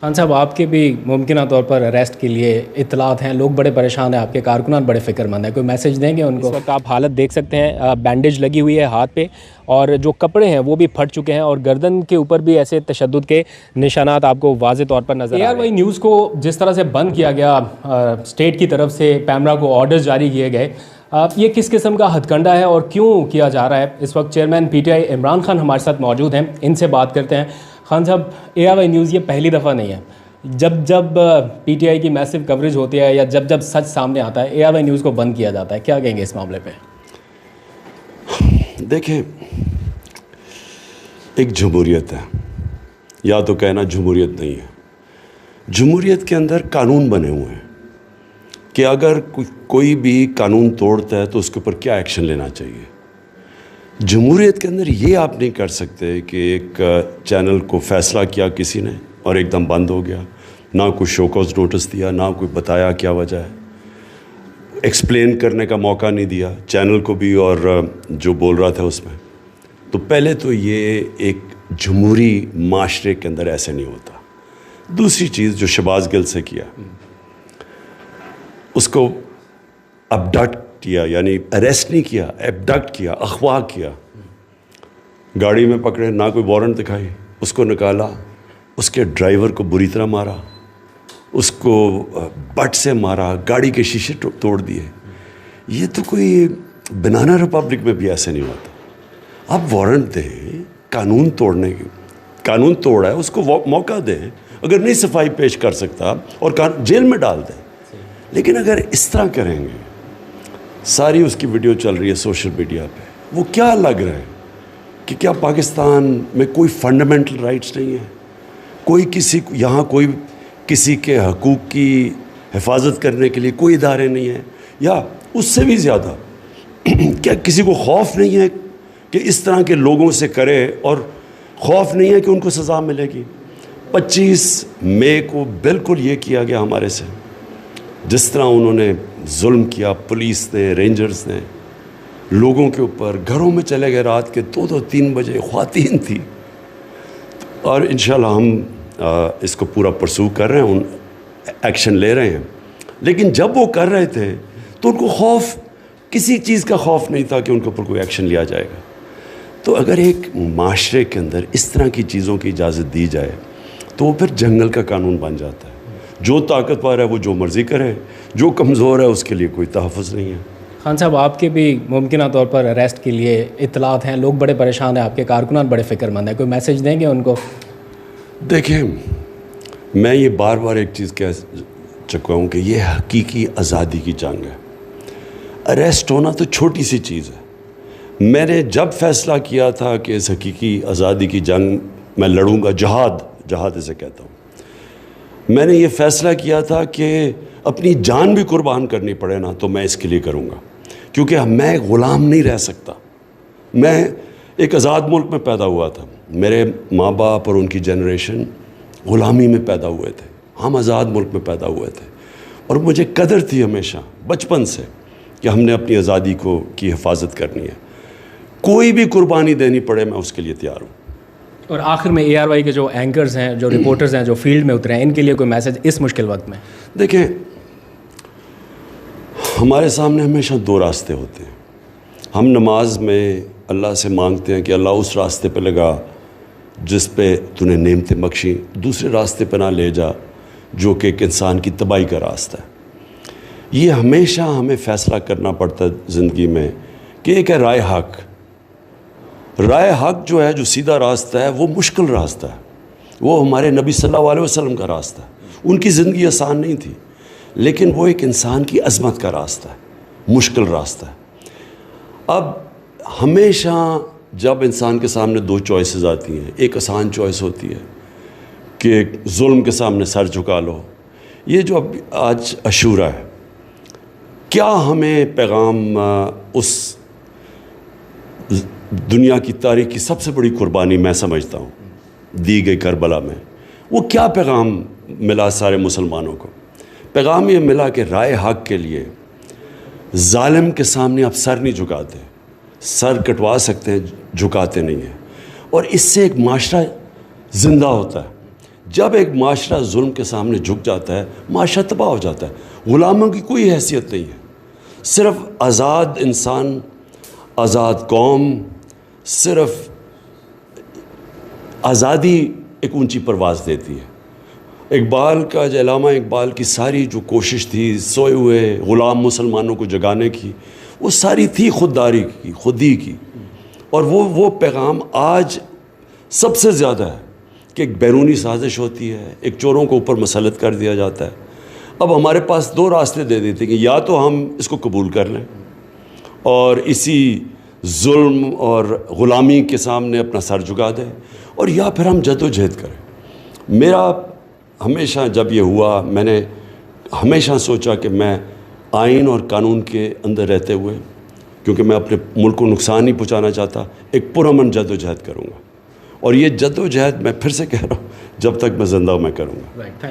خان صاحب، آپ کے بھی ممکنہ طور پر اریسٹ کے لیے اطلاعات ہیں، لوگ بڑے پریشان ہیں، آپ کے کارکنان بڑے فکر مند ہیں، کوئی میسج دیں گے ان کو؟ اس وقت آپ حالت دیکھ سکتے ہیں، بینڈیج لگی ہوئی ہے ہاتھ پہ، اور جو کپڑے ہیں وہ بھی پھٹ چکے ہیں، اور گردن کے اوپر بھی ایسے تشدد کے نشانات آپ کو واضح طور پر نظر آ رہے ہیں۔ نیوز کو جس طرح سے بند کیا گیا اسٹیٹ کی طرف سے، پیمرا کو آرڈرز جاری کیے گئے، یہ کس قسم کا ہتھ کنڈا ہے اور کیوں کیا جا رہا ہے؟ اس وقت chairman P T I Imran Khan ہمارے ساتھ موجود ہیں، ان سے بات کرتے ہیں۔ خان صاحب، ARY نیوز یہ پہلی دفعہ نہیں ہے، جب پی ٹی آئی کی میسو کوریج ہوتی ہے یا جب سچ سامنے آتا ہے ARY نیوز کو بند کیا جاتا ہے، کیا کہیں گے اس معاملے پہ؟ دیکھیں، ایک جمہوریت ہے، یا تو کہنا جمہوریت نہیں ہے۔ جمہوریت کے اندر قانون بنے ہوئے ہیں کہ اگر کوئی بھی قانون توڑتا ہے تو اس کے اوپر کیا ایکشن لینا چاہیے۔ جمہوریت کے اندر یہ آپ نہیں کر سکتے کہ ایک چینل کو فیصلہ کیا کسی نے اور ایک دم بند ہو گیا، نہ کوئی شو کاز نوٹس دیا، نہ کوئی بتایا کیا وجہ ہے، ایکسپلین کرنے کا موقع نہیں دیا چینل کو بھی اور جو بول رہا تھا اس میں۔ تو پہلے تو یہ ایک جمہوری معاشرے کے اندر ایسے نہیں ہوتا۔ دوسری چیز جو شہباز گل سے کیا، اس کو ابڈکٹ کیا، یعنی اریسٹ نہیں کیا، ابڈکٹ کیا، اغوا کیا، گاڑی میں پکڑے، نہ کوئی وارنٹ دکھائی، اس کو نکالا، اس کے ڈرائیور کو بری طرح مارا، اس کو بٹ سے مارا، گاڑی کے شیشے توڑ دیے۔ یہ تو کوئی بنانا ریپبلک میں بھی ایسے نہیں ہوتا۔ آپ وارنٹ دیں، قانون توڑنے کی، قانون توڑا ہے اس کو موقع دیں، اگر نہیں صفائی پیش کر سکتا اور جیل میں ڈال دیں۔ لیکن اگر اس طرح کریں گے، ساری اس کی ویڈیو چل رہی ہے سوشل میڈیا پہ، وہ کیا لگ رہا ہے کہ کیا پاکستان میں کوئی فنڈامنٹل رائٹس نہیں ہے؟ کوئی یہاں کوئی کسی کے حقوق کی حفاظت کرنے کے لیے کوئی ادارے نہیں ہیں؟ یا اس سے بھی زیادہ کیا کسی کو خوف نہیں ہے کہ اس طرح کے لوگوں سے کرے، اور خوف نہیں ہے کہ ان کو سزا ملے گی؟ 25 مئی کو بالکل یہ کیا گیا ہمارے سے، جس طرح انہوں نے ظلم کیا، پولیس نے، رینجرز نے لوگوں کے اوپر، گھروں میں چلے گئے رات کے 2-3 بجے، خواتین تھی۔ اور انشاءاللہ ہم اس کو پورا پرسو کر رہے ہیں، ایکشن لے رہے ہیں۔ لیکن جب وہ کر رہے تھے تو ان کو خوف، کسی چیز کا خوف نہیں تھا کہ ان کے اوپر کوئی ایکشن لیا جائے گا۔ تو اگر ایک معاشرے کے اندر اس طرح کی چیزوں کی اجازت دی جائے تو وہ پھر جنگل کا قانون بن جاتا ہے۔ جو طاقتور ہے وہ جو مرضی کرے، جو کمزور ہے اس کے لیے کوئی تحفظ نہیں ہے۔ خان صاحب، آپ کے بھی ممکنہ طور پر اریسٹ کے لیے اطلاعات ہیں، لوگ بڑے پریشان ہیں، آپ کے کارکنان بڑے فکر مند ہیں، کوئی میسج دیں گے ان کو؟ دیکھیں، میں یہ بار بار ایک چیز کہہ چکا ہوں کہ یہ حقیقی آزادی کی جنگ ہے۔ اریسٹ ہونا تو چھوٹی سی چیز ہے۔ میں نے جب فیصلہ کیا تھا کہ اس حقیقی آزادی کی جنگ میں لڑوں گا، جہاد اسے کہتا ہوں، میں نے یہ فیصلہ کیا تھا کہ اپنی جان بھی قربان کرنی پڑے نا تو میں اس کے لیے کروں گا، کیونکہ میں غلام نہیں رہ سکتا۔ میں ایک آزاد ملک میں پیدا ہوا تھا، میرے ماں باپ اور ان کی جنریشن غلامی میں پیدا ہوئے تھے، ہم آزاد ملک میں پیدا ہوئے تھے، اور مجھے قدر تھی ہمیشہ بچپن سے کہ ہم نے اپنی آزادی کی حفاظت کرنی ہے۔ کوئی بھی قربانی دینی پڑے میں اس کے لیے تیار ہوں۔ اور آخر میں ARY کے جو اینکرز ہیں، جو رپورٹرز ہیں، جو فیلڈ میں اترے ہیں، ان کے لیے کوئی میسج اس مشکل وقت میں؟ دیکھیں، ہمارے سامنے ہمیشہ 2 راستے ہوتے ہیں۔ ہم نماز میں اللہ سے مانگتے ہیں کہ اللہ اس راستے پہ لگا جس پہ تو نے نعمتیں بخشیں، دوسرے راستے پہ نہ لے جا جو کہ ایک انسان کی تباہی کا راستہ ہے۔ یہ ہمیشہ ہمیں فیصلہ کرنا پڑتا ہے زندگی میں کہ ایک ہے رائے حق۔ رائے حق جو ہے، جو سیدھا راستہ ہے، وہ مشکل راستہ ہے، وہ ہمارے نبی صلی اللہ علیہ وسلم کا راستہ ہے۔ ان کی زندگی آسان نہیں تھی، لیکن وہ ایک انسان کی عظمت کا راستہ ہے، مشکل راستہ ہے۔ اب ہمیشہ جب انسان کے سامنے 2 چوائسز آتی ہیں، ایک آسان چوائس ہوتی ہے کہ ظلم کے سامنے سر جھکا لو۔ یہ جو اب آج عاشورہ ہے، کیا ہمیں پیغام اس دنیا کی تاریخ کی سب سے بڑی قربانی میں سمجھتا ہوں دی گئی کربلا میں، وہ کیا پیغام ملا سارے مسلمانوں کو؟ پیغام یہ ملا کہ رائے حق کے لیے ظالم کے سامنے آپ سر نہیں جھکاتے، سر کٹوا سکتے ہیں، جھکاتے نہیں ہیں، اور اس سے ایک معاشرہ زندہ ہوتا ہے۔ جب ایک معاشرہ ظلم کے سامنے جھک جاتا ہے معاشرہ تباہ ہو جاتا ہے. غلاموں کی کوئی حیثیت نہیں ہے. صرف آزاد انسان، آزاد قوم، صرف آزادی ایک اونچی پرواز دیتی ہے. اقبال کا، علامہ اقبال کی ساری جو کوشش تھی سوئے ہوئے غلام مسلمانوں کو جگانے کی، وہ ساری تھی خودداری کی، خودی کی. اور وہ پیغام آج سب سے زیادہ ہے کہ ایک بیرونی سازش ہوتی ہے، ایک چوروں کو اوپر مسلط کر دیا جاتا ہے. اب ہمارے پاس دو راستے دے دیتے کہ یا تو ہم اس کو قبول کر لیں اور اسی ظلم اور غلامی کے سامنے اپنا سر جھکا دیں، اور یا پھر ہم جد و جہد کریں. میرا ہمیشہ جب یہ ہوا، میں نے ہمیشہ سوچا کہ میں آئین اور قانون کے اندر رہتے ہوئے، کیونکہ میں اپنے ملک کو نقصان نہیں پہنچانا چاہتا، ایک پرامن جد و جہد کروں گا. اور یہ جد و جہد میں پھر سے کہہ رہا ہوں، جب تک میں زندہ میں کروں گا.